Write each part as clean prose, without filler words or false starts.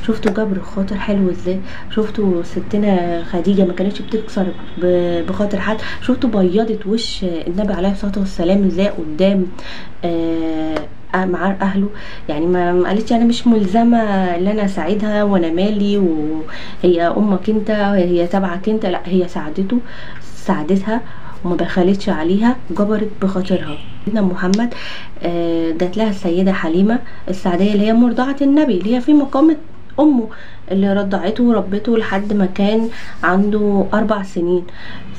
شفتوا جبر الخاطر حلو ازاي. شفتوا ستنا خديجه ما كانتش بتكسر بخاطر حد. شفتوا بيضت وش النبي عليه الصلاه والسلام ازاي قدام مع اهله. يعني ما قالتش انا مش ملزمه ان انا اساعدها وانا مالي وهي امك انت هي تبعك انت، لا هي ساعدتها وما بخلتش عليها، جبرت بخاطرها. سيدنا محمد جات لها السيده حليمه السعديه اللي هي مرضعه النبي، اللي هي في مقام امه اللي رضعته وربته لحد ما كان عنده 4 سنين.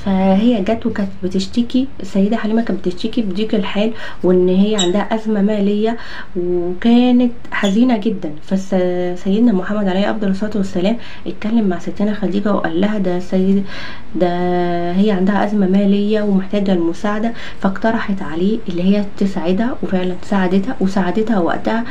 فهي جت وكانت بتشتكي، السيدة حليمة كانت بتشتكي بضيق الحال وان هي عندها ازمة مالية وكانت حزينة جدا. فسيدنا محمد عليه افضل الصلاة والسلام اتكلم مع ستنا خديجة وقال لها ده هي عندها ازمة مالية ومحتاجة المساعدة. فاقترحت عليه اللي هي تساعدها، وفعلا ساعدتها وقتها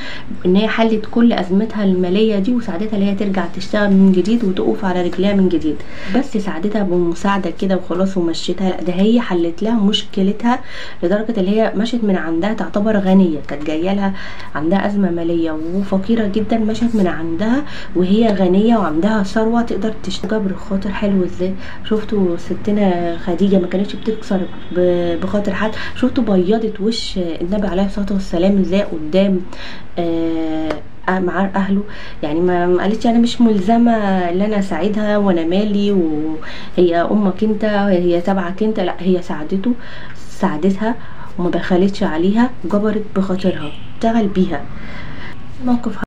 ان هي حلت كل ازمتها المالية دي، وساعدتها اللي هي ترجع تشتغل من جديد وتقف على رجليها من جديد. بس ساعدتها بمساعدة كده وخلاص ومشيتها، لا ده هي حلت لها مشكلتها لدرجة اللي هي مشت من عندها تعتبر غنية. كانت جاية لها عندها أزمة مالية وفقيرة جدا، مشت من عندها وهي غنية وعندها ثروة تقدر تشتغل. جبر الخاطر حلو ازاي. شفتوا ستنا خديجة ما كانتش بتكسر بخاطر حد. شفتوا بيضت وش النبي عليه الصلاة والسلام ازاي قدام مع اهله. يعني ما قالتش انا مش ملزمه ان انا اساعدها وانا مالي وهي امك انت هي تبعك انت، لا هي ساعدتها وما بخلتش عليها، جبرت بخاطرها، اشتغل بيها. موقف